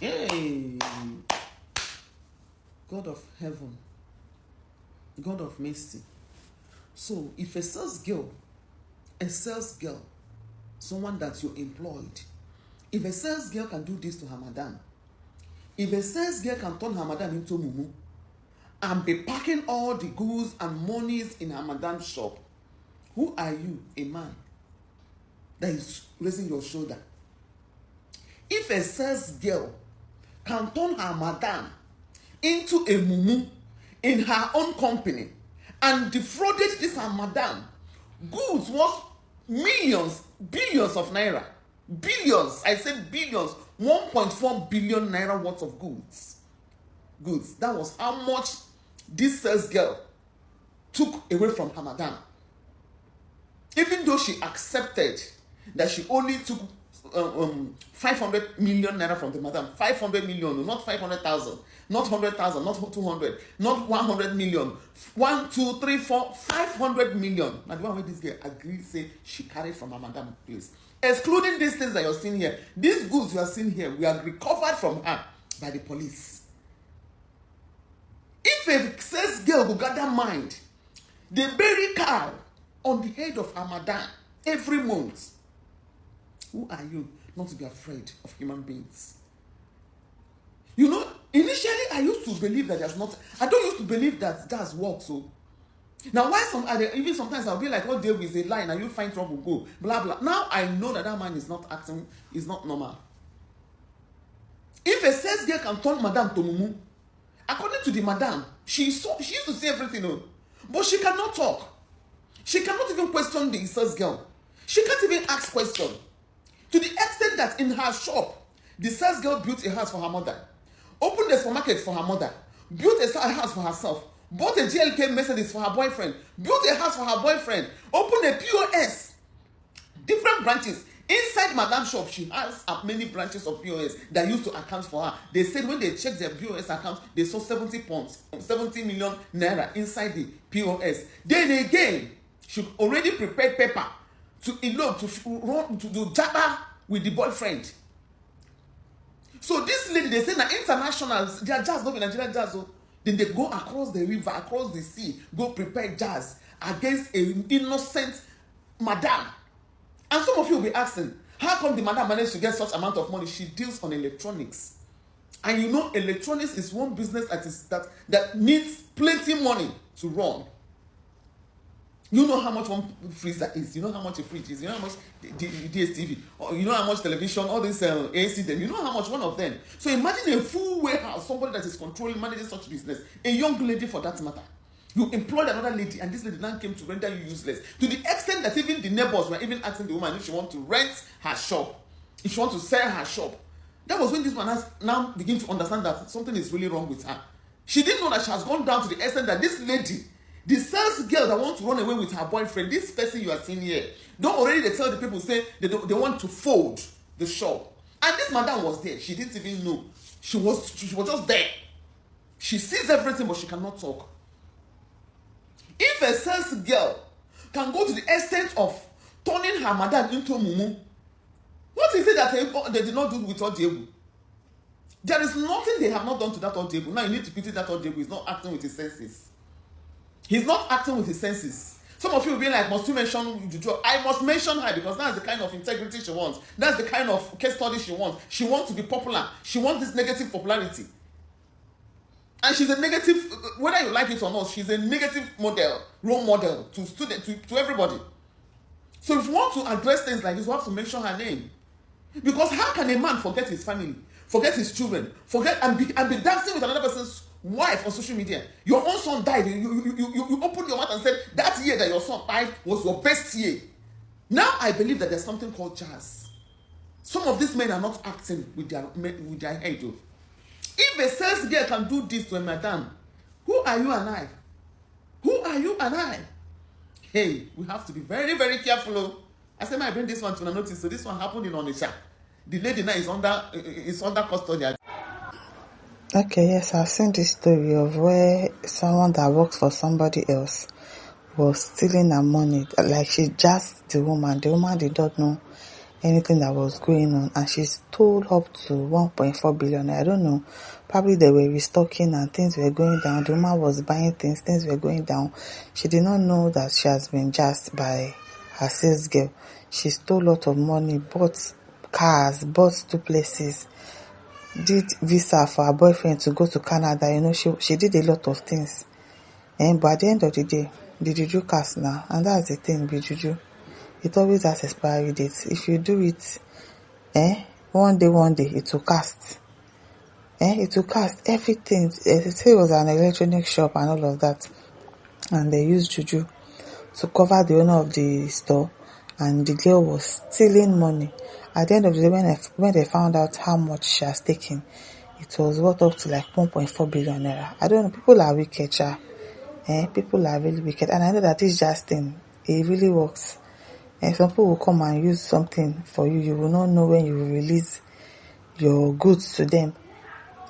Hey, God of heaven, God of mercy. So if a sales girl, someone that you employed, if a sales girl can do this to her madam, if a sales girl can turn her madam into mumu and be packing all the goods and monies in her madam's shop, who are you, a man, that is raising your shoulder? If a sales girl can turn her madam into a mumu in her own company and defrauded this her madam, goods worth millions, billions of naira, billions, I said billions, 1.4 billion naira worth of goods. That was how much this sales girl took away from her madam. Even though she accepted that she only took 500 million naira from the madam, 500 million, not 500,000, not 100,000, not 200, not 100 million, 1, 2, 3, 4, 500 million. Now the one where this girl agreed, say she carried from her madam place. Excluding these things that you're seeing here, these goods you are seeing here, we are recovered from her by the police. If a sales girl will gather mind, they bury cow on the head of her madam every month. Who are you not to be afraid of human beings? You know, initially I used to believe that there's not. I don't used to believe that that's work. So now, why even sometimes I'll be like, "Oh, there is a line, and you find trouble, go blah blah." Now I know that man is not acting, is not normal. If a sales girl can turn madam to mumu, according to the madam, she used to say everything, but she cannot talk. She cannot even question the sales girl. She can't even ask questions. To the extent that in her shop, the sales girl built a house for her mother, opened a supermarket for her mother, built a house for herself, bought a GLK Mercedes for her boyfriend, built a house for her boyfriend, opened a POS, different branches. Inside Madam's shop, she has many branches of POS that used to account for her. They said when they checked their POS account, they saw 70 million naira inside the POS. Then again, she already prepared paper to elope, to do jabba with the boyfriend. So this lady, they say that internationals, they are jazz, not Nigerian jazz. Then they go across the river, across the sea, go prepare jazz against an innocent madam. And some of you will be asking, how come the madam managed to get such amount of money? She deals on electronics. And you know, electronics is one business that needs plenty money to run. You know how much one freezer is. You know how much a fridge is. You know how much DSTV. You know how much television, all this AC them. You know how much one of them. So imagine a full warehouse, somebody that is controlling, managing such business. A young lady for that matter. You employed another lady and this lady now came to render you useless. To the extent that even the neighbors were even asking the woman if she wants to rent her shop. If she wants to sell her shop. That was when this man has now begin to understand that something is really wrong with her. She didn't know that she has gone down to the extent that this lady, the sales girl that wants to run away with her boyfriend, this person you are seeing here, don't already they tell the people, say they want to fold the shop. And this madam was there. She didn't even know. She was just there. She sees everything, but she cannot talk. If a sales girl can go to the extent of turning her madam into mumu, what is it that they did not do with Odiebu? There is nothing they have not done to that Odiebu. Now you need to pity that Odiebu. He's not acting with his senses. He's not acting with his senses. Some of you will be like, must you mention Juju? I must mention her because that's the kind of integrity she wants. That's the kind of case study she wants. She wants to be popular. She wants this negative popularity. And she's a negative, whether you like it or not, she's a negative model, role model to students, to everybody. So if you want to address things like this, you have to mention her name. Because how can a man forget his family, forget his children, forget and be dancing with another person's wife on social media? Your own son died. You opened your mouth and said that year that your son died was your best year. Now I believe that there's something called jazz. Some of these men are not acting with their head. If a sales girl can do this to a madam, who are you and I? Who are you and I? Hey, we have to be very, very careful. I said, I bring this one to the notice. So this one happened in Onitsha. The lady now is under custody. Okay, yes, I've seen this story of where someone that works for somebody else was stealing her money. Like she just the woman did not know anything that was going on, and she stole up to 1.4 billion. I don't know, probably they were restocking and things were going down. The woman was buying things were going down. She did not know that she has been jazzed by her sales girl. She stole a lot of money, bought cars, bought 2 places, did visa for her boyfriend to go to Canada. She did a lot of things. But at the end of the day, the juju cast now, and that's the thing with juju. It always has expiry dates. If you do it, one day it will cast. It will cast everything. They say it was an electronic shop and all of that, and they used juju to cover the owner of the store, and the girl was stealing money. At the end of the day, when they found out how much she has taken, it was worth up to like 1.4 billion naira. I don't know. People are wicked, people are really wicked, and I know that this just thing, it really works. And some people will come and use something for you. You will not know when you will release your goods to them.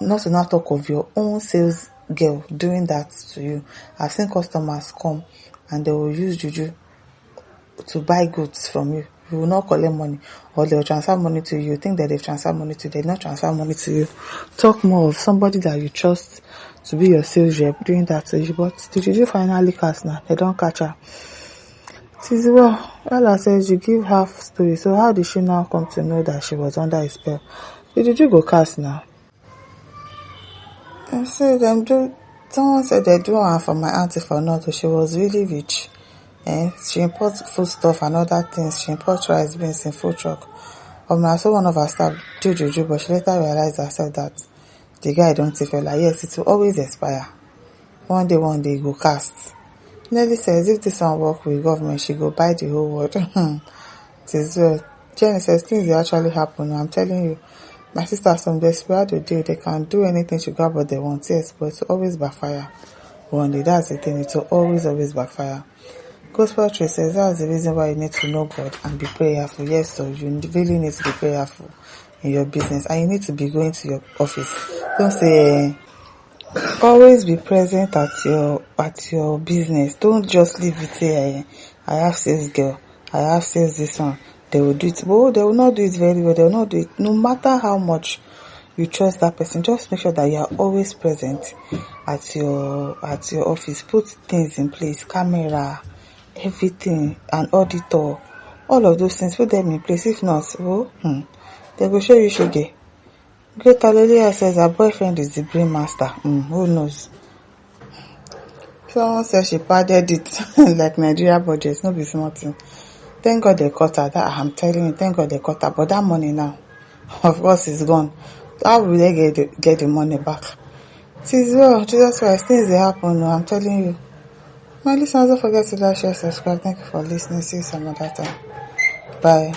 Not to not talk of your own sales girl doing that to you. I've seen customers come and they will use juju to buy goods from you. You will not collect money, or they will transfer money to you. You think that they've transferred money to you, they not transfer money to you. Talk more of somebody that you trust to be your sales rep doing that to you. But the juju finally cast now. They don't catch her. Well, Ella says you give half story. So how did she now come to know that she was under a spell? The juju go cast now. I said someone said they do one for my auntie for North. She was really rich. She imports food stuff and other things. She imports rice, beans in food truck. I saw one of her staff do juju, but she later realized herself that the guy don't take her. Like, yes, it will always expire. One day it go cast. Nelly says if this one work with government, she go buy the whole world. It is well. Jenny says things will actually happen. I'm telling you, my sister, some desperate deal, they can do anything to grab what they want. Yes, but it will always backfire. One day, that's the thing. It will always backfire. Gospel Tree says that's the reason why you need to know God and be prayerful. Yes, so you really need to be prayerful in your business, and you need to be going to your office. Don't say. Always be present at your business. Don't just leave it here. I have sales girl, I have sales this one. They will do it. Well, they will not do it very well. They will not do it. No matter how much you trust that person, just make sure that you are always present at your office. Put things in place, camera, everything, an auditor, all of those things. Put them in place. If not, they will show you shege. Great Hallelujah says her boyfriend is the brain master. Who knows? Someone says she padded it like Nigeria budget. No be small thing. Thank God they caught her. That I'm telling you, thank God they caught her. But that money now, of course, is gone. How will they get the money back? It is well. Jesus Christ, things they happen. I'm telling you. My listeners, don't forget to like, share, subscribe. Thank you for listening. See you some other time. Bye.